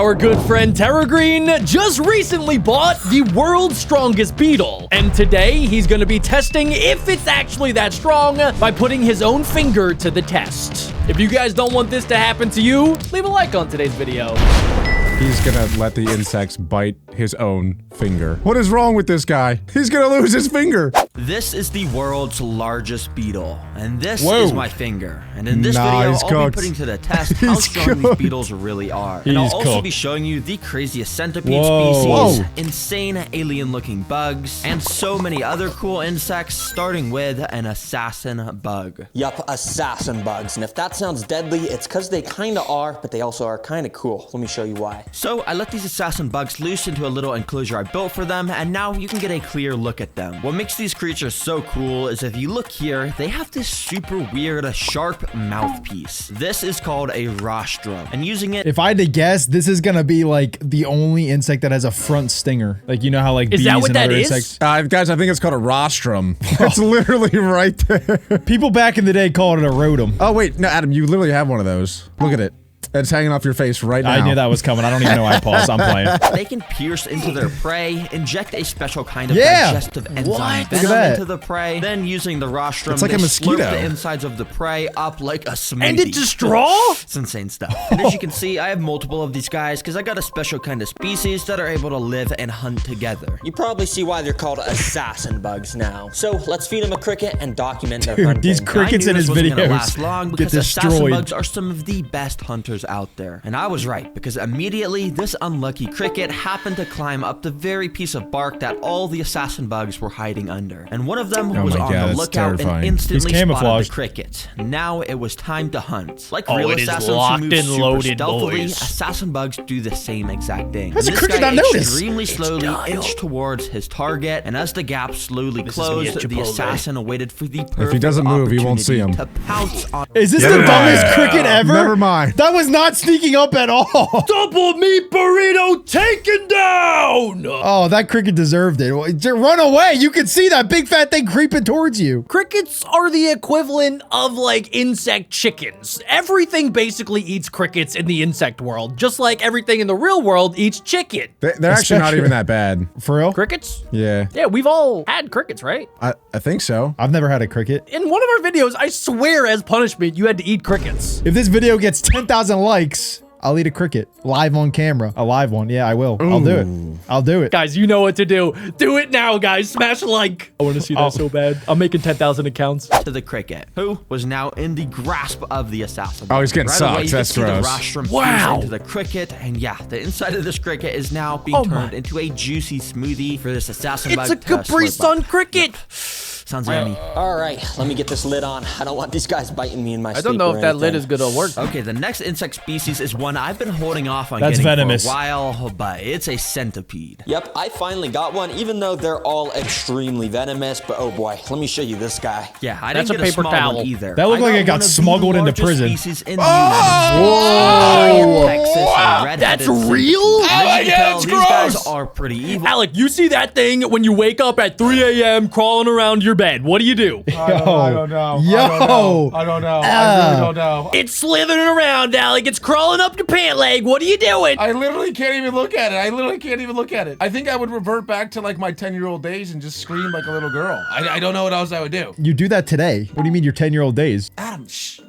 our good friend Green just recently bought the world's strongest beetle. And today, he's gonna be testing if it's actually that strong by putting his own finger to the test. If you guys don't want this to happen to you, leave a like on today's video. He's gonna let the insects bite his own finger. What is wrong with this guy? He's gonna lose his finger. This is the world's largest beetle, and this is my finger. And in this video, I'll be putting to the test how strong these beetles really are. And I'll also be showing you the craziest centipede species, insane alien-looking bugs, and so many other cool insects, starting with an assassin bug. Yup, assassin bugs. And if that sounds deadly, it's because they kinda are, but they also are kinda cool. Let me show you why. So I let these assassin bugs loose into a little enclosure I built for them, and now you can get a clear look at them. What makes these creatures so cool is if you look here, they have this super weird sharp mouthpiece. This is called a rostrum, and using it— if I had to guess, this is gonna be like the only insect that has a front stinger. Like, you know how like bees and other insects— guys, I think it's called a rostrum. It's literally right there. People back in the day called it a rotum. Oh wait, no, Adam, you literally have one of those. Look at it. It's hanging off your face right now. I knew that was coming. I don't even know why I paused. I'm playing. They can pierce into their prey, inject a special kind of digestive enzyme venom into the prey, then using the rostrum, it's like a mosquito. Slurp the insides of the prey up like a smoothie. And it just draw? It's insane stuff. And as you can see, I have multiple of these guys because I got a special kind of species that are able to live and hunt together. You probably see why they're called assassin bugs now. So let's feed them a cricket and document their hunting. These crickets in his videos last long because get assassin destroyed. bugs are some of the best hunters out there. And I was right, because immediately this unlucky cricket happened to climb up the very piece of bark that all the assassin bugs were hiding under. And one of them was on the lookout and instantly spotted the cricket. Now it was time to hunt. Like real assassins who move super stealthily, assassin bugs do the same exact thing. How's a cricket not notice? Extremely slowly inched towards his target, and as the gap slowly closed, the assassin waited for the perfect if he doesn't move, he won't see him. To pounce on. Is this the dumbest cricket ever? Never mind. That was not sneaking up at all. Double meat burrito taken down! Oh, that cricket deserved it. Run away. You can see that big fat thing creeping towards you. Crickets are the equivalent of like insect chickens. Everything basically eats crickets in the insect world, just like everything in the real world eats chicken. They're actually not even that bad. For real? Crickets? Yeah. Yeah, we've all had crickets, right? I think so. I've never had a cricket. In one of our videos, I swear as punishment, you had to eat crickets. If this video gets 10,000 likes, I'll eat a cricket live on camera. A live one. Yeah, I will. I'll do it. I'll do it. Guys, you know what to do. Do it now, guys. Smash a like. I want to see that so bad. I'm making 10,000 accounts. To the cricket, who was now in the grasp of the assassin. Oh, he's getting right sucked. Away, That's gross. The rostrum into the cricket, and yeah, the inside of this cricket is now being turned into a juicy smoothie for this assassin bug. It's a Capri Sun cricket. Sounds yummy. All right, let me get this lid on. I don't want these guys biting me in my sleep. I don't know if that lid is gonna work. Okay, the next insect species is one I've been holding off on getting venomous for a while, but it's a centipede. Yep, I finally got one, even though they're all extremely venomous. But oh boy, let me show you this guy. Yeah, I didn't get a small one either. That looked like it got smuggled into prison. Whoa! Texas, that's real? Alec, these guys are pretty evil. Alec, you see that thing when you wake up at 3 a.m. crawling around your bed. What do you do? I don't know. Yo. I don't know. I really don't know. It's slithering around, Alec. It's crawling up your pant leg. What are you doing? I literally can't even look at it. I think I would revert back to like my 10-year-old days and just scream like a little girl. I don't know what else I would do. You do that today? What do you mean your 10-year-old days? Adam, shh,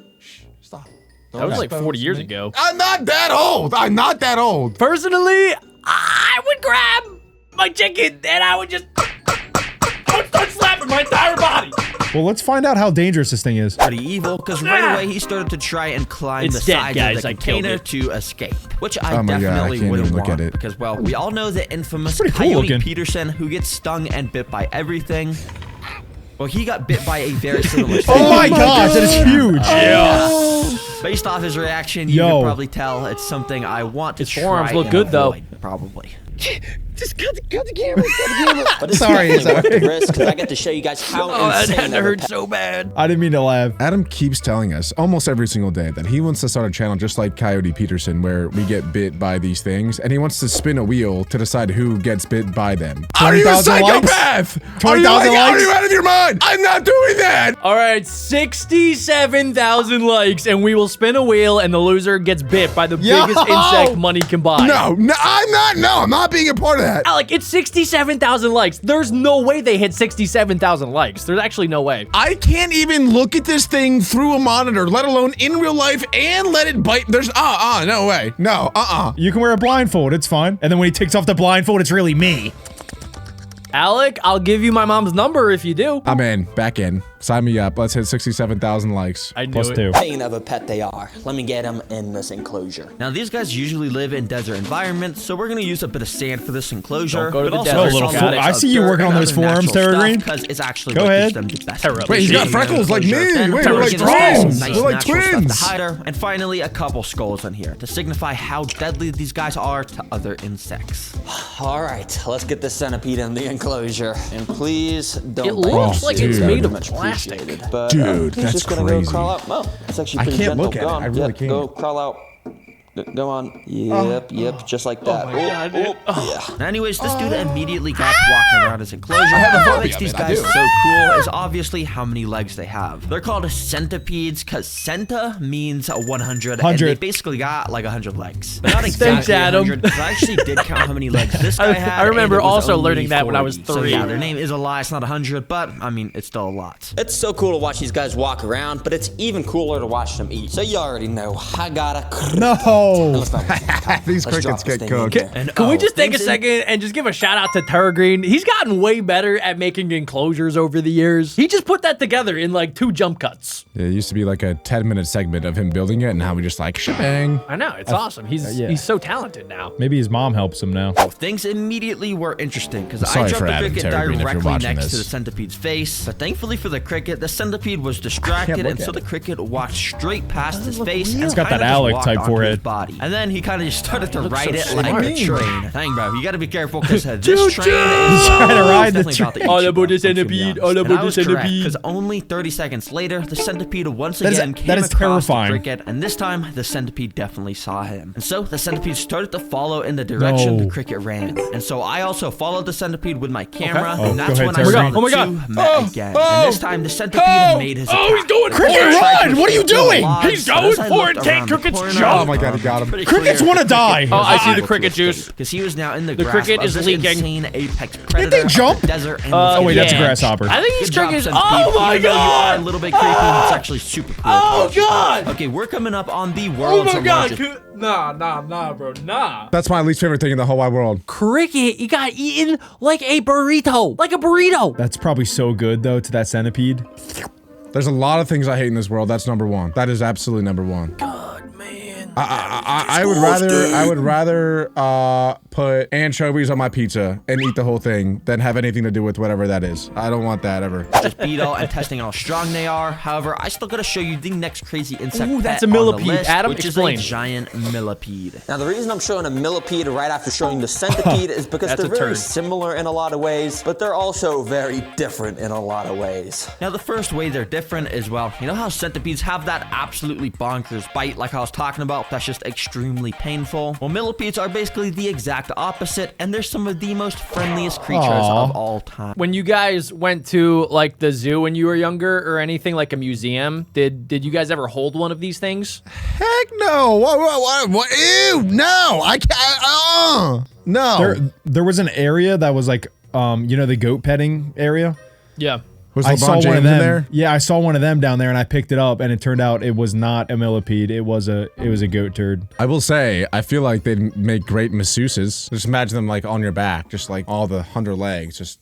stop. That was like 40 years ago. I'm not that old. Personally, I would grab my chicken and I would start slapping my entire body. Well, let's find out how dangerous this thing is. Pretty evil, because right away he started to try and climb the sides of the container to escape, which I definitely wouldn't want, because, well, we all know the infamous Coyote Peterson who gets stung and bit by everything. Well, he got bit by a very similar thing. Oh my gosh, that is huge. Yeah. Based off his reaction, you can probably tell it's something I want to try. His forearms look good, though. Probably. Just cut the camera. But it's definitely worth the risk, because I get to show you guys how insane that hurt so bad. I didn't mean to laugh. Adam keeps telling us almost every single day that he wants to start a channel just like Coyote Peterson, where we get bit by these things, and he wants to spin a wheel to decide who gets bit by them. Are you a psychopath? 20,000 likes? Are you out of your mind? I'm not doing that. All right, 67,000 likes, and we will We'll spin a wheel and the loser gets bit by the biggest insect money can buy. No, I'm not being a part of that. Alec, it's 67,000 likes. There's no way they hit 67,000 likes. There's actually no way. I can't even look at this thing through a monitor, let alone in real life, and let it bite. There's no way. No, You can wear a blindfold, it's fine. And then when he takes off the blindfold, it's really me. Alec, I'll give you my mom's number if you do. I'm in, back in. Sign me up. Let's hit 67,000 likes. I knew Plus it. 2. Pain of a pet they are. Let me get them in this enclosure. Now these guys usually live in desert environments, so we're gonna use a bit of sand for this enclosure. Don't go to but the also desert. some Oh, little bits I of see you dirt working on and those other forums, natural Terra stuff, Green. because it's actually Go what ahead. gives them the best. Terra. Wait, he's got appreciation freckles like me. enclosure. Then Wait, we're we're like gonna spray some twins. nice We're like natural stuff twins. to hide her, and finally a couple skulls on here to signify how deadly these guys are to other insects. All right, let's get this centipede in the enclosure. And please don't. It looks like it's dude. made of Much plastic. appreciated. But, Dude, he's that's just gonna crazy. go crawl out. Oh, it's actually I pretty can't gentle. look at Go it. on. I really Yep, can't. Go crawl out. Go on. Yep, just like that. my God, dude. Yeah. Anyways, this dude immediately got walking around his enclosure. have a What phobia makes of these it, I guys do. so cool is obviously how many legs they have. They're called centipedes because centa means 100, and they 100. basically got like 100 legs. But not Thanks, exactly Adam. 100, because I actually did count how many legs this guy had. I remember and it was also only learning that when I was 40. So 3. yeah, their name is a lie. It's not 100, but I mean, it's still a lot. It's so cool to watch these guys walk around, but it's even cooler to watch them eat. So you already know. I gotta. No. Let's not waste any time. These Let's crickets drop this get thing in cooked. here. And, Can we oh, just take a things in- second and just give a shout out to Terra Green? He's gotten way better at making enclosures over the years. He just put that together in like 2 jump cuts. It used to be like a 10-minute segment of him building it, and now we just like shebang. I know, it's awesome. yeah. He's so talented now. Maybe his mom helps him now. Things immediately were interesting because I Sorry dropped for the Adam, cricket Terry Green, if you're directly watching next to this. the centipede's face, but thankfully for the cricket, the centipede was distracted, look and so at the cricket walked straight past his face. He's and got that kinda just Alec walked type onto his forehead. body, and then he kind of just started to ride it so like smart. a train. Dang, bro, you got to be careful because this Choo-choo! train is trying to ride the definitely about to eat All you, about the bro, to be centipede, honest. all And about I the was correct, centipede. because only 30 seconds later, the centipede once That is- again came that is across terrifying. the cricket, and this time the centipede definitely saw him. And so the centipede started to follow in the direction No. the cricket ran. And so I also followed the centipede with my camera, Oh, and that's go ahead, when I Terry. saw Oh the my two God. met again. And this time the centipede made his attack. he's going Cricket, for it. run! What are you doing? He's going for it. Take Cricket's Oh jump. my God, he got him. Crickets want to die. Oh, I see the cricket juice. Because he was now in the cricket grasp is of this leaking. insane apex predator of jump? the desert and Oh, wait, that's a Yeah. grasshopper. I think he's Good job, cricket. centipede. Oh my Even though you are a God. little bit creepy, it's actually super cool. Oh God. Okay, we're coming up on the Oh world's my God. largest. Nah, bro. Nah. That's my least favorite thing in the whole wide world. Cricket, he got eaten like a burrito. Like a burrito. That's probably so good though to that centipede. There's a lot of things I hate in this world. That's number 1. That is absolutely number 1. God, man. I would rather put anchovies on my pizza and eat the whole thing than have anything to do with whatever that is. I don't want that ever. Just beetle and testing how strong they are. However, I still gotta show you the next crazy insect Ooh, that's pet a on the millipede. list, Adam, which explain. is a giant millipede. Now, the reason I'm showing a millipede right after showing the centipede is because That's they're a very turd. similar in a lot of ways, but they're also very different in a lot of ways. Now, the first way they're different is, well, you know how centipedes have that absolutely bonkers bite like I was talking about that's just extremely painful? Well, millipedes are basically the exact opposite, and they're some of the most friendliest creatures Aw. of all time. When you guys went to like the zoo when you were younger or anything like a museum, did you guys ever hold one of these things? Heck no. What? Ew, no. I can't. No. There was an area that was like, you know, the goat petting area. Yeah. Was I LeBron saw James one of in them. there? Yeah, I saw one of them down there, and I picked it up, and it turned out it was not a millipede. It was a goat turd. I will say, I feel like they'd make great masseuses. Just imagine them like on your back, just like all the 100 legs, just.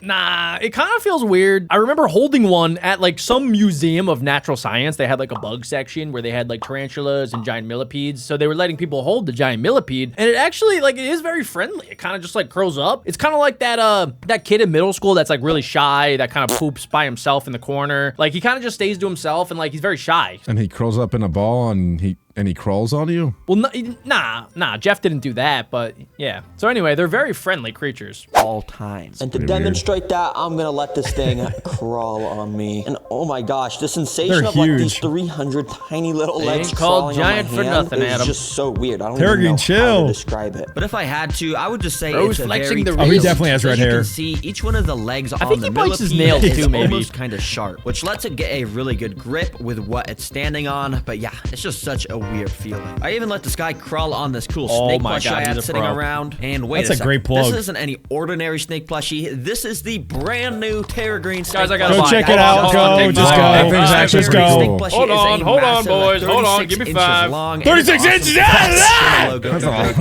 Nah, it kind of feels weird. I remember holding one at like some museum of natural science. They had like a bug section where they had like tarantulas and giant millipedes. So they were letting people hold the giant millipede. And it actually like, it is very friendly. It kind of just like curls up. It's kind of like that kid in middle school that's like really shy, that kind of poops by himself in the corner. Like he kind of just stays to himself and like he's very shy. And he curls up in a ball and And he crawls on you? Well, nah, Jeff didn't do that, but yeah. So anyway, they're very friendly creatures. All time. And to demonstrate that, I'm gonna let this thing crawl on me. And oh my gosh, the sensation of like these 300 tiny little legs crawling giant on for my hand nothing, is Adam. just so weird. I don't even know how to describe it. But if I had to, I would just say Bro's it's a flexing very the real. He definitely has red hair. You can see each one of the legs on think the he bites his millipede nails is too, maybe. almost kind of sharp, which lets it get a really good grip with what it's standing on. But yeah, it's just such a weird feeling. I even let this guy crawl on this cool snake plushie I had sitting around. And wait That's a great plug. This isn't any ordinary snake plushie. This is the brand new Terra Green snake. Guys, I gotta Go check it out. Go. Just go. That thing's actually Just pretty go. cool. Hold on, boys. Hold on. Give me 5. 36 inches. That's a lot.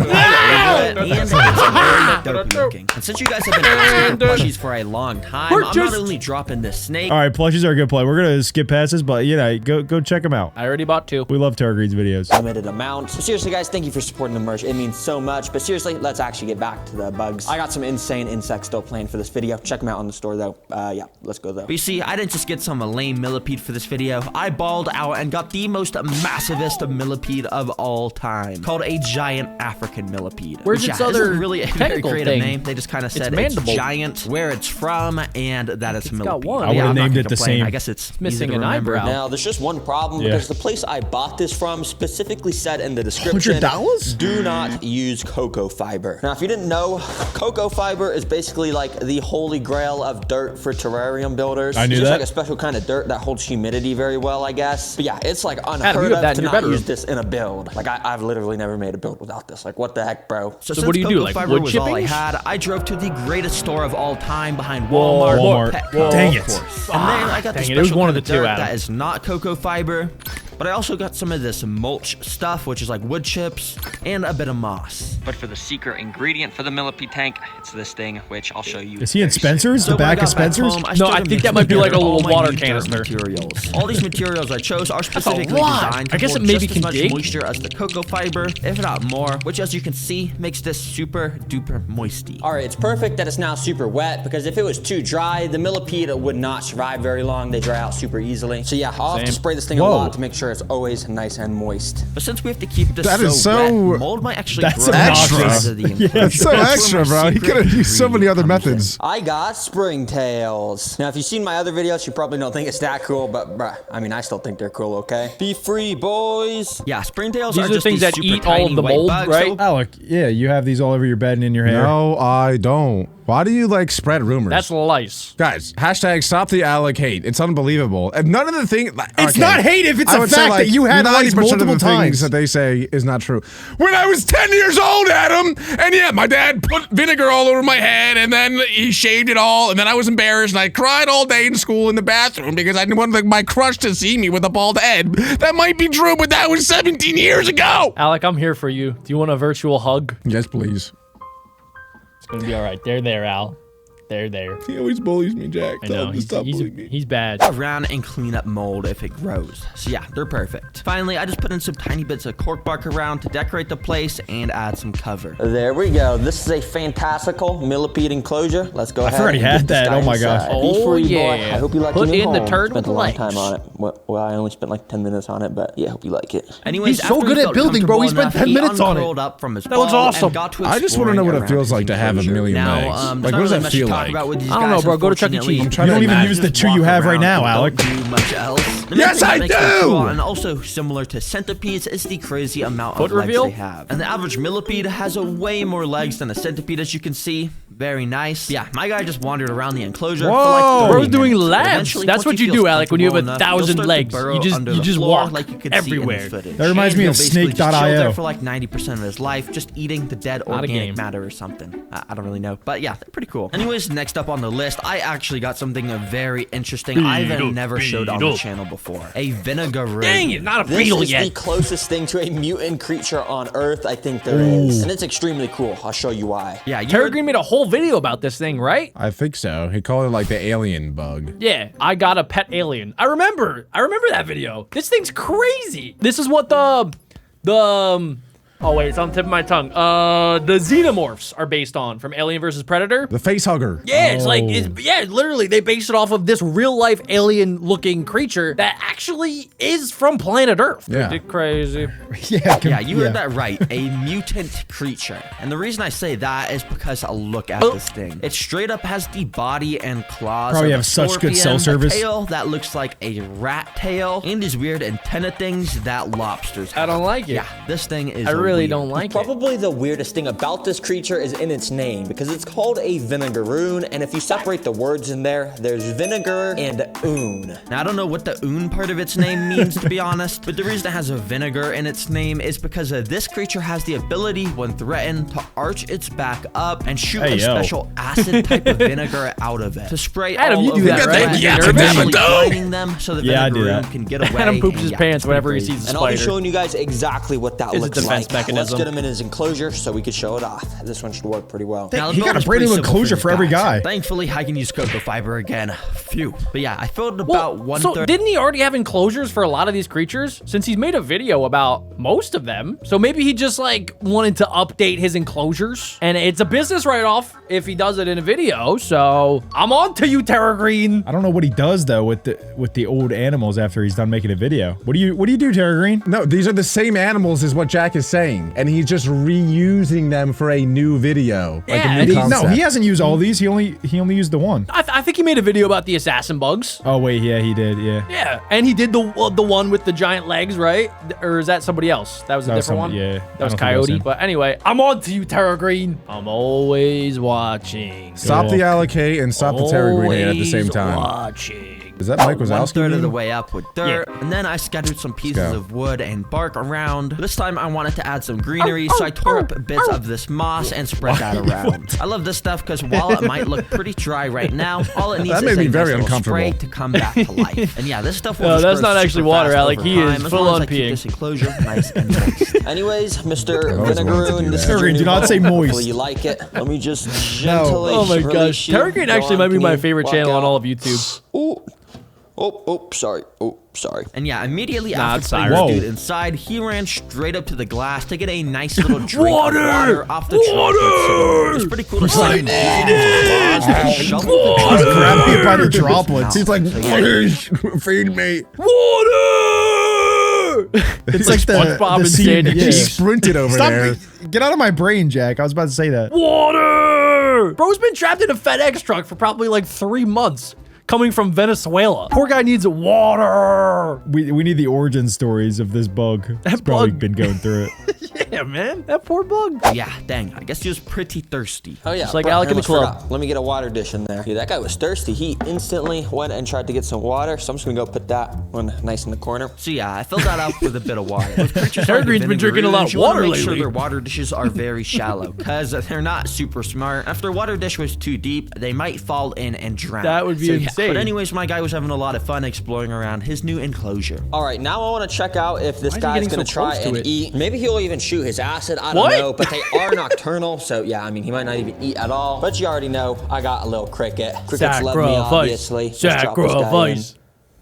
And since you guys have been asking for plushies for a long time, I'm not only dropping this snake. All right, plushies are a good play. We're gonna skip past this, but go check them out. I already bought 2. We love Terra Green's videos. Limited amount. So seriously, guys, thank you for supporting the merch. It means so much. But seriously, let's actually get back to the bugs. I got some insane insects still planned for this video. Check them out on the store, though. Yeah, let's go, though. But you see, I didn't just get some lame millipede for this video. I balled out and got the most massivest millipede of all time, called a giant African millipede. Where's its other really a very tentacle creative thing? name. They just kind of said it's mandible. giant, where it's from, and that it's millipede. got one. I would've I'm not named gonna it the complain. same. I guess it's missing easy to an remember. eyebrow. Now, there's just one problem because the place I bought this from specifically said in the description, $100? do not use cocoa fiber. Now, if you didn't know, cocoa fiber is basically like the holy grail of dirt for terrarium builders. I knew it's just that. like a special kind of dirt that holds humidity very well, I guess. But yeah, it's like Adam, unheard you have that of in to your not bedroom. use this in a build. Like I've literally never made a build without this. Like what the heck, bro? So what do you do, cocoa like fiber wood was all I chippings? had, I drove to the greatest store of all time behind Whoa, Walmart. Walmart. Petco, Dang of it. course. And then I got the Dang it, it was special one kind of of the two, dirt Adam. that is not cocoa fiber. But I also got some of this mulch stuff, which is like wood chips, and a bit of moss. But for the secret ingredient for the millipede tank, it's this thing, which I'll show you. Is he in very soon. Spencer's? So The when I back of got back Spencer's? home, I No, I started think that mixing might be like a together little all my water new dirt canister. Materials. All these materials I chose are specifically lot. designed to I guess hold it maybe just can as much dig. moisture as the cocoa fiber, if not more, which as you can see, makes this super duper moisty. All right, it's perfect that it's now super wet because if it was too dry, the millipede would not survive very long. They dry out super easily. So yeah, I'll have to spray this thing a lot to make sure it's always nice and moist. But since we have to keep this That is so- wet, mold might actually That's grow obnoxious. inside of the Yeah, enclosure. That's so That's extra, where my bro. He could have secret used so many other ingredient comes in. methods. I got springtails. Now, if you've seen my other videos, you probably don't think it's that cool, but bruh, I mean, I still think they're cool, okay? Be free, boys. Yeah, springtails These are are just things these that super eat all of tiny the white mold, bugs, right? so- Alec, yeah, you have these all over your bed and in your hair. No, I don't. Why do you like spread rumors? That's lice. Guys, hashtag stop the Alec hate. It's unbelievable. And none of the things. It's not hate if it's a fact that you had likes 90% multiple of the things times. that they say is not true. When I was 10 years old, Adam, and yeah, my dad put vinegar all over my head, and then he shaved it all, and then I was embarrassed, and I cried all day in school in the bathroom because I didn't want my crush to see me with a bald head. That might be true, but that was 17 years ago. Alec, I'm here for you. Do you want a virtual hug? Yes, please. It's gonna be all right. There, Al. There. He always bullies me, Jack. I know, he's bad. Around and clean up mold if it grows. So yeah, they're perfect. Finally, I just put in some tiny bits of cork bark around to decorate the place and add some cover. There we go. This is a fantastical millipede enclosure. Let's go ahead. already and had get this that. guy Oh my gosh. inside. Be Oh, free, boy. yeah. I hope you like Put your new in the home. turd Spent a with long legs. time on it. Well, I only spent like 10 minutes on it, but yeah, I hope you like it. Anyways, He's so after good he at felt building, bro. He comfortable spent 10 enough, minutes on it. He uncurled up from his That was ball awesome. and got to I just want to know what it exploring feels around like to his have a enclosure. million Now, legs. there's Like, not what does really that much to feel talk like? about with these I don't know, guys, bro. Go to Chuck E. unfortunately. Cheese. trying You to don't even imagine. use the Just two you walk have right around now, and Alec. don't do much else. The Yes, main I thing that makes them do! cool and also similar to centipedes is the crazy amount Foot of legs reveal? they have. And the average millipede has a way more legs than a centipede, as you can see. Very nice. Yeah, my guy just wandered around the enclosure Whoa! for like 30 Bro's doing minutes. But laps. eventually, That's once what he you feels do, Alec, when you have comfortable enough, 1,000 you'll start to legs. burrow You just- under you the just floor walk like you could see in everywhere. this footage. That reminds And me he'll of basically just chill Snake.io. there for like 90% of his life, just eating the dead Not a game. organic matter or something. I don't really know, but yeah, they're pretty cool. Anyways, next up on the list, I actually got something very interesting I've never showed on the channel before. A Vinegaroon. Dang it, not a This beetle is yet. the closest thing to a mutant creature on Earth I think there is. And it's extremely cool. I'll show you why. Yeah, Terra Green made a whole video about this thing, right? I think so. He called it like the alien bug. Yeah, I got a pet alien. I remember that video. This thing's crazy. This is what the Oh, wait, it's on the tip of my tongue. The xenomorphs are based on from Alien vs. Predator. The face hugger. Yeah, it's like, yeah, literally, they based it off of this real-life alien-looking creature that actually is from planet Earth. Yeah. Pretty crazy. Yeah, you heard that right. A mutant creature. And the reason I say that is because look at this thing. It straight up has the body and claws Probably of have a such good cell scorpion, service. a tail that looks like a rat tail, and these weird antenna things that lobsters have. I don't like it. Yeah, this thing is I really weird. don't like it. Probably the weirdest thing about this creature is in its name, because it's called a Vinegaroon, and if you separate the words in there, there's vinegar and oon. Now, I don't know what the oon part of its name means, to be honest, but the reason it has a vinegar in its name is because this creature has the ability, when threatened, to arch its back up and shoot a special acid type of vinegar out of it to spray Adam, all you do over that, the right? threat, Yeah, eventually go. blinding them so the Yeah, I do Vinegaroon that. can get away. Adam poops his and, pants it's whenever he pretty sees a And I'll be spider. showing you guys exactly what that It's a looks defense like. Let's mechanism. get him in his enclosure so we can show it off. This one should work pretty well. Now, the He build got a is brand new pretty simple enclosure this, for every guy. Thankfully, I can use cocoa fiber again. Phew. But yeah, I filled Well, about one so third. didn't he already have enclosures for a lot of these creatures? Since he's made a video about most of them. So maybe he just like wanted to update his enclosures. And it's a business write-off if he does it in a video. So I'm on to you, Terra Green. I don't know what he does though with the old animals after he's done making a video. What do you do, Terra Green? No, these are the same animals is what Jack is saying. And he's just reusing them for a new video. Like Yeah, a and new he's- concept. No, he hasn't used all these. He only used the one. I think he made a video about the assassin bugs. Oh wait, yeah, he did. Yeah. Yeah, and he did the one with the giant legs, right? Or is that somebody else? That was a That was different one? somebody- yeah. I That was don't think that was Coyote. him. But anyway, I'm on to you, Terra Green. I'm always watching. Stop the allocate and stop the Terra Green at the same Always time. watching. Is that Mike One Wazowski? third of meme? the way up with dirt, and then I scattered some pieces go. of wood and bark around. This time I wanted to add some greenery, so I tore up bits of this moss and spread that around. I love this stuff because while it might look pretty dry right now, all it needs That is made a me very nice little spray uncomfortable. to come back to life. And yeah, this stuff will No, just that's grow not actually super water, fast Alec. over He time, is as full long as on I keep peeing. this enclosure nice and moist. Anyways, Mr. always wanted to do Vinegaroon, this that. is your Terry, new do not home. say moist. Hopefully you like it. Let me just gently Oh my release gosh. you. Terra Green Go actually on, might be can my you favorite walk channel on out? all of YouTube. Sorry. Sorry. And yeah, immediately Nah, after it's putting Cyrus. this dude inside, he ran straight up to the glass to get a nice little drink Water! of water off the water! It's pretty cool to see. I need Shovel He's grabbing it by the droplets. He's like, please feed me. Water! It's like like the SpongeBob and scene- Sandy yeah. He Cheeks. sprinted over Stop there. Get out of my brain, Jack. I was about to say that. Water! Bro's been trapped in a FedEx truck for probably like 3 months. Coming from Venezuela. Poor guy needs water. We need the origin stories of this bug. He's probably bug. been going through it. Yeah, man. That poor bug. Yeah, dang. I guess he was pretty thirsty. Oh yeah, Just like bro, Alec I in the almost club. forgot. Let me get a water dish in there. Dude, that guy was thirsty. He instantly went and tried to get some water, so I'm just gonna go put that one nice in the corner. So yeah, I filled that up with a bit of water. With creatures Terra like Green's been drinking a lot of you wanna water make sure lately. their water dishes are very shallow, because they're not super smart. If their water dish was too deep, they might fall in and drown. That would be insane. But anyways, my guy was having a lot of fun exploring around his new enclosure. All right, now I want to check out if this Why is he guy's getting gonna so try close to and it? eat. Maybe he'll even shoot his acid. I don't What? know, but they are nocturnal, so yeah, I mean, he might not even eat at all. But you already know, I got a little cricket. Crickets love me, obviously. Let's drop this guy in.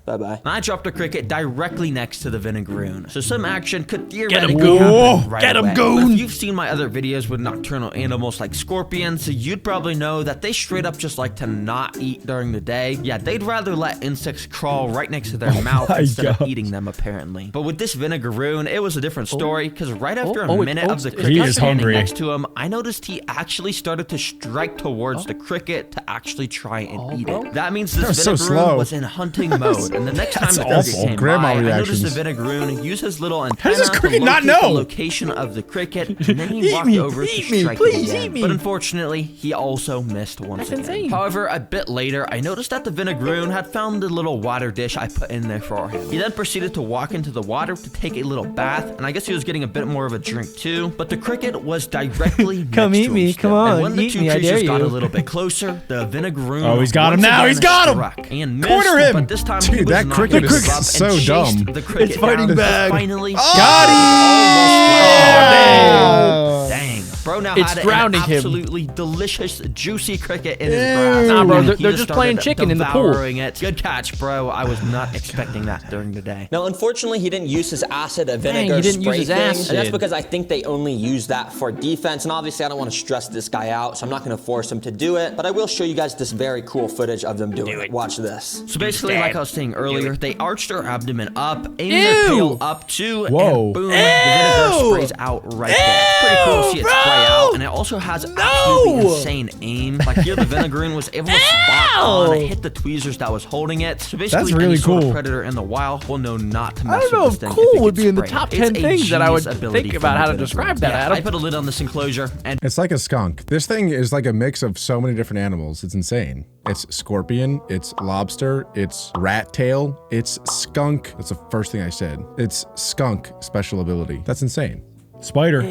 Bye-bye. And I dropped a cricket directly next to the Vinegaroon, so some action could Get theoretically him, Goon. happen right Get him, away. Goon. But if you've seen my other videos with nocturnal animals like scorpions, you'd probably know that they straight up just like to not eat during the day. Yeah, they'd rather let insects crawl right next to their mouth my instead of God. eating them, apparently. But with this Vinegaroon, it was a different story, because right after a oh, minute of the he cricket is standing hungry. next to him, I noticed he actually started to strike towards the cricket to actually try and eat it. That means this so Vinegaroon slow. was in hunting mode, and the next time the cricket awful. came Grandma by, I noticed reactions. the Vinegaroon use his little does antenna this cricket to not locate know? the location of the cricket, and then he Eat walked me, over to eat me, strike please it again. eat me. But unfortunately, he also missed once again. insane. However, a bit later, I noticed that the Vinegaroon had found the little water dish I put in there for him. He then proceeded to walk into the water to take a little bath, and I guess he was getting a bit more of a drink too, but the cricket was directly Come next eat to me, him come still. on, And when the eat two me, I creatures dare got a you. little bit closer, the Vinegaroon Oh, he's got him once now, again he's got him! struck and missed, Corner him! but this time he Dude, was that not cricket gonna is give up so and chased dumb. The cricket It's fighting down, but back. Finally, Got him! almost Oh, Dang. Bro bro now It's had drowning an him. absolutely delicious, juicy cricket in his grasp. Nah, bro, And they're he just playing started chicken in the pool. devouring it. Good catch, bro. I was not expecting that during the day. Now, unfortunately, he didn't use his acid Dang, vinegar he didn't use spray his thing. acid. And that's because I think they only use that for defense. And obviously, I don't want to stress this guy out, so I'm not going to force him to do it. But I will show you guys this very cool footage of them doing it. Watch this. So basically, like I was saying earlier, they arch their abdomen up, aim their tail up too, Whoa. and boom, the vinegar sprays out right there. It's pretty cool to see it spray out, and it also has absolutely insane aim. Like here, the Vinegaroon was able to spot on and hit the tweezers that was holding it. So basically, That's really any sort cool. of predator in the wild will know not to I mess don't know with if this thing. cool it would gets be in the sprayed. top It's 10 a things that I would genius ability think from about the how to Vinegaroon. describe that, Yeah, Adam. I put a lid on this enclosure, and It's like a skunk. This thing is like a mix of so many different animals. It's insane. It's scorpion, it's lobster, it's rat tail, it's skunk. That's the first thing I said. It's skunk special ability. That's insane. Spider.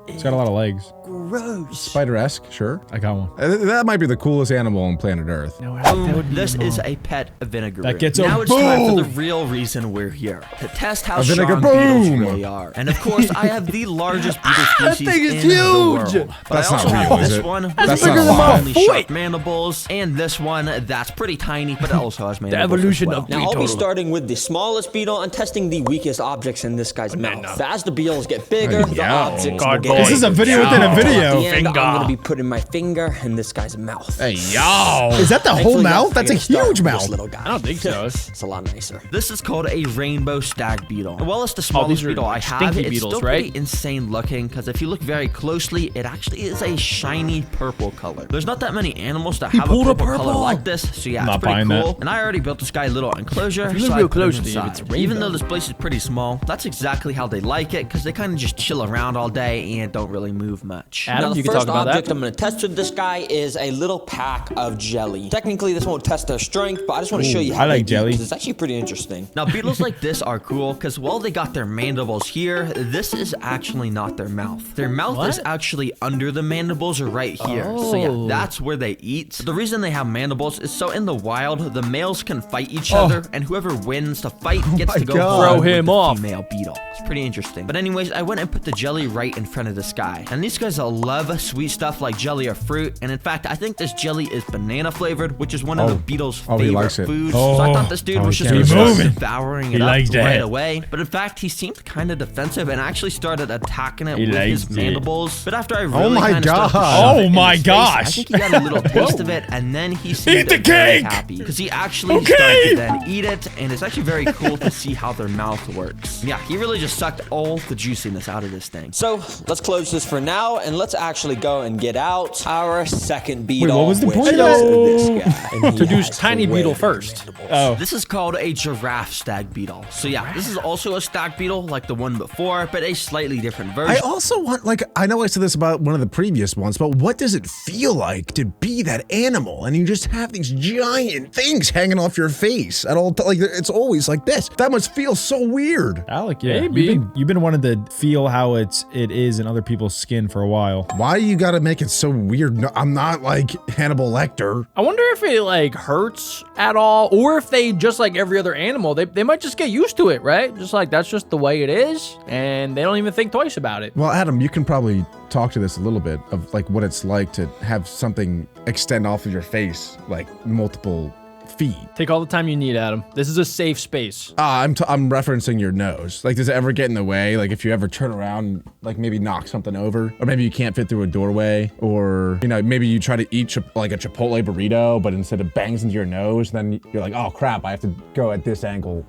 It's got a lot of legs. gross. Spider-esque, sure. I got one. That might be the coolest animal on planet Earth. Boom. This is a pet Vinegaroon. That gets a now it's time for the boom. real reason we're here. To test how A strong Vinegar beetles boom. really are. And of course, I have the largest beetle That species thing is in the huge. world. But That's I also not have real, is this it? one. That's That's not bigger alive. than only Foot. sharp mandibles. And this one, that's pretty tiny, but it also has mandibles evolution as well. of Now, I'll be Beetle. starting with the smallest beetle and testing the weakest objects in this guy's mouth. As the beetles get bigger, the objects will God, get boy. This is a video within a At video. the end, I'm Finger. going to be putting my finger in this guy's mouth. Hey, yo. Is that the whole Thankfully, mouth? I'm That's a gonna start huge with mouth. This little guy. I don't think so. It's a lot nicer. This is called a rainbow stag beetle. And while it's the smallest these are beetle I have, stinky it's beetles, still right? pretty insane looking because if you look very closely, it actually is a shiny purple color. There's not that many animals that have a pulled a purple color purple. like this, so yeah, Not it's pretty buying cool. that. And I already built this guy a little enclosure, you so look I real put him closely, inside. it's Even rainbow. though this place is pretty small, that's exactly how they like it because they kind of just chill around all day and don't really move much. Adam, Now, the you can first talk about object that. I'm going to test with this guy is a little pack of jelly. Technically, this won't test their strength, but I just want to show you how I like they eat, jelly. 'cause it's actually pretty interesting. Now, beetles like this are cool because while they got their mandibles here, this is actually not their mouth. Their mouth is actually under the mandibles or right here. So yeah, that's where they eat. The reason they have mandibles is so in the wild, the males can fight each other, and whoever wins the fight gets my to go God. home Throw with him the off. female beetle. It's pretty interesting. But anyways, I went and put the jelly right in front of this guy. And these guys love sweet stuff like jelly or fruit. And in fact, I think this jelly is banana flavored, which is one of the beetle's Oh, he favorite likes it. foods. So I thought this dude was just going to start moving. devouring He it up likes right that. away. But in fact, he seemed kind of defensive and actually started attacking it He with his likes it. mandibles. But after I really my kind of started to gosh. shove it Oh in my his face, gosh. I think he got a little taste of it, and then he seemed Eat the very cake. happy because he actually started to then eat it, and it's actually very cool to see how their mouth works. Yeah, he really just sucked all the juiciness out of this thing. So let's close this for now, and let's actually go and get out our second beetle. what was the which point of is that? this guy. And he To do has tiny way beetle bigger first. mandibles. Oh. This is called a giraffe stag beetle. So yeah, this is also a stag beetle like the one before, but a slightly different version. I also want, like, I know I said this about one of the previous ones, but what does it feel like to be that animal and you just have these giant things hanging off your face at all? Like, it's always like this. That must feel so weird. Alec, yeah. Maybe. You've been wanting to feel how it is in other people's skin for a while. Why you gotta make it so weird? No, I'm not like Hannibal Lecter. I wonder if it like hurts at all, or if they just like every other animal, they might just get used to it, right? Just like that's just the way it is, and they don't even think twice about it. Well, Adam, you can probably talk to this a little bit of like what it's like to have something extend off of your face like multiple feet. Take all the time you need, Adam. This is a safe space. I'm referencing your nose. Like, does it ever get in the way? Like, if you ever turn around, like maybe knock something over, or maybe you can't fit through a doorway, or you know, maybe you try to eat like a Chipotle burrito, but instead it bangs into your nose, then you're like, oh crap, I have to go at this angle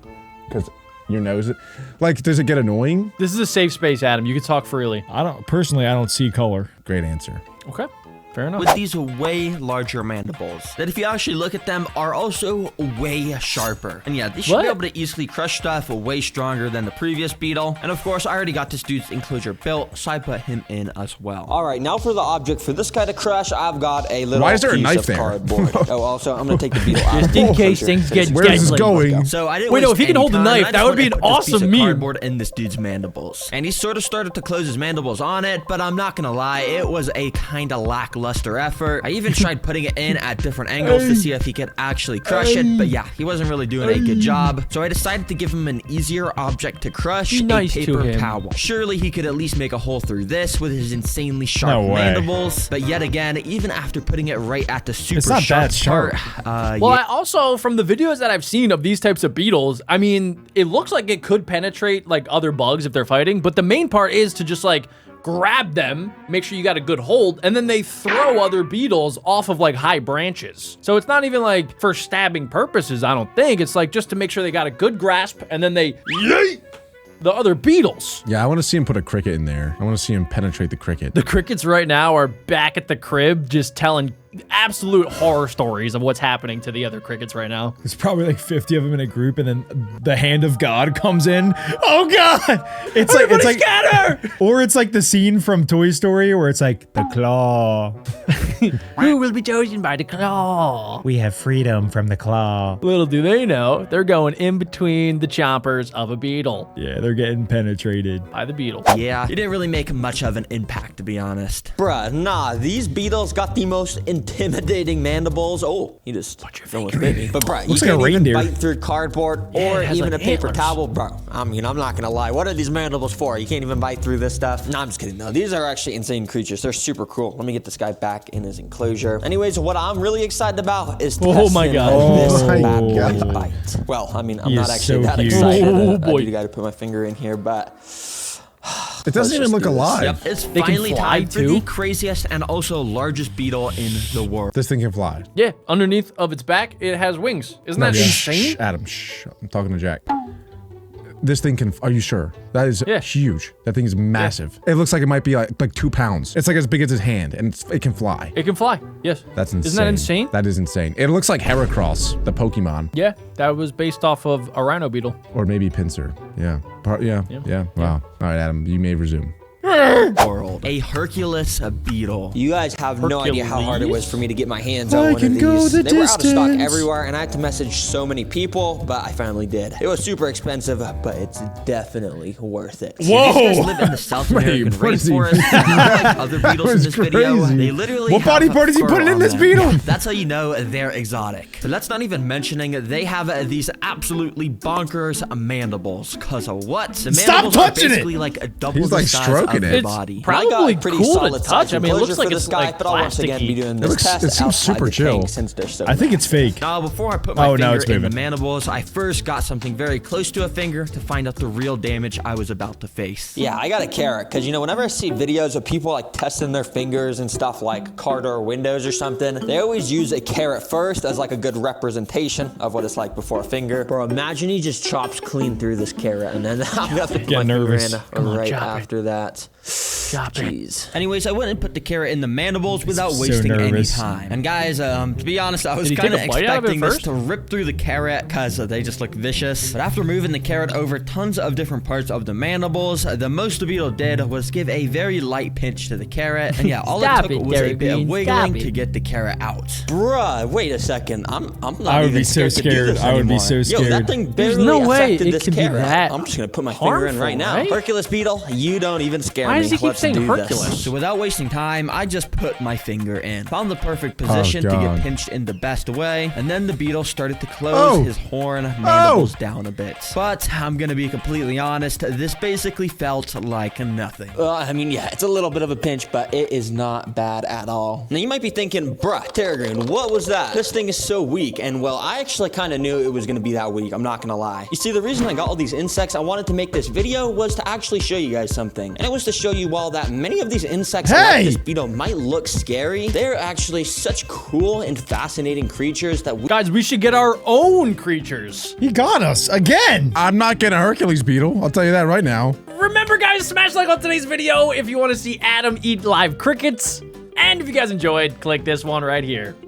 because your nose. Like, does it get annoying? This is a safe space, Adam. You can talk freely. I don't see color. Great answer. Okay. Fair enough. With these way larger mandibles that if you actually look at them are also way sharper. And yeah, these should be What? able to easily crush stuff way stronger than the previous beetle. And of course, I already got this dude's enclosure built, so I put him in as well. All right, now for the object for this guy to crush, I've got a little Why is there a piece knife of there? cardboard. Oh, also, I'm gonna take the beetle out. Just in case things get Where is this deadly. going? So I didn't Wait, no, waste if he can any hold the time. knife, I that just would be went an and put this piece awesome of meme. cardboard in this dude's mandibles. And he sort of started to close his mandibles on it, but I'm not gonna lie, it was a kind of lackluster lackluster effort. I even tried putting it in at different angles to see if he could actually crush it, but yeah, he wasn't really doing a good job. So I decided to give him an easier object to crush, a paper towel. Surely he could at least make a hole through this with his insanely sharp mandibles. But yet again, even after putting it right at the super sharp part, well, I also, from the videos that I've seen of these types of beetles, I mean, it looks like it could penetrate like other bugs if they're fighting, but the main part is to just like grab them, make sure you got a good hold, and then they throw other beetles off of like high branches. So it's not even like for stabbing purposes, I don't think. It's like just to make sure they got a good grasp, and then they yeet the other beetles. Yeah, I want to see him put a cricket in there. I want to see him penetrate the cricket. The crickets right now are back at the crib just telling absolute horror stories of what's happening to the other crickets right now. There's probably like 50 of them in a group, and then the hand of God comes in. Oh God! It's like scatter! Or it's like the scene from Toy Story where it's like the claw. Who will be chosen by the claw? We have freedom from the claw. Little do they know, they're going in between the chompers of a beetle. Yeah, they're getting penetrated by the beetle. Yeah, it didn't really make much of an impact, to be honest. Bruh, nah, these beetles got the most intimidating mandibles. Oh, he just almost bit me. But bruh, you can't even bite through cardboard or even like a paper towel, bro. I mean, I'm not gonna lie. What are these mandibles for? You can't even bite through this stuff. No, I'm just kidding. No, these are actually insane creatures. They're super cool. Let me get this guy back in his enclosure. Anyways, what I'm really excited about is testing this bad boy bite. Well, I mean, I'm not actually that excited. I do gotta put my finger in here, but it doesn't even look alive. Yep, it's finally time for the craziest and also largest beetle in the world. This thing can fly. Yeah, underneath of its back, it has wings. Isn't that insane? Shh, Adam, shh. I'm talking to Jack. This thing can, are you sure? That is huge. That thing is massive. It looks like it might be like 2 pounds. It's like as big as his hand, and it can fly. It can fly, yes. That's insane. Isn't that insane? That is insane. It looks like Hercules, the Pokemon. Yeah, that was based off of a rhino beetle. Or maybe Pinsir. Yeah. Yeah. Wow. All right, Adam, you may resume. World. A Hercules beetle. You guys have no idea how hard it was for me to get my hands on one of these. They were out of stock everywhere, and I had to message so many people, but I finally did. It was super expensive, but it's definitely worth it. Whoa! These guys live in the South American rainforest. Like other beetles in this video, they literally what body part is he putting in this beetle? That's how you know they're exotic. So that's not even mentioning they have these absolutely bonkers mandibles. Cause of what? The mandibles are basically like a double the size of their body. Probably cool to touch. I mean, it looks like it's like but I'll once again be doing this test. It seems super chill. I think it's fake. Now, before I put my finger in the mandibles, I first got something very close to a finger to find out the real damage I was about to face. Yeah, I got a carrot, because you know, whenever I see videos of people like testing their fingers and stuff like car door windows or something, they always use a carrot first as like a good representation of what it's like before a finger. Bro, imagine he just chops clean through this carrot, and then I'm gonna have to put my finger in right after that. Jeez. Anyways, I went and put the carrot in the mandibles without wasting any time. And guys, to be honest, I was kind of expecting this to rip through the carrot because they just look vicious. But after moving the carrot over tons of different parts of the mandibles, the most the beetle did was give a very light pinch to the carrot. And yeah, all it took was a bit of wiggling to get the carrot out. Bruh, wait a second. I'm not I would be so scared. I would be so scared. Yo, that thing barely affected this carrot. I'm just gonna put my finger in right now. Hercules beetle, you don't even scare me. Why does he keep saying Hercules? So without wasting time, I just put my finger in. Found the perfect position to get pinched in the best way, and then the beetle started to close his horn mandibles down a bit. But I'm gonna be completely honest, this basically felt like nothing. I mean, yeah, it's a little bit of a pinch, but it is not bad at all. Now you might be thinking, bruh, Terragreen, what was that? This thing is so weak, and well, I actually kind of knew it was gonna be that weak, I'm not gonna lie. You see, the reason I got all these insects I wanted to make this video was to actually show you guys something. And it was to show you all that many of these insects like this beetle might look scary. They're actually such cool and fascinating creatures that guys, we should get our own creatures. He got us again. I'm not getting a Hercules beetle. I'll tell you that right now. Remember, guys, smash like on today's video if you want to see Adam eat live crickets. And if you guys enjoyed, click this one right here.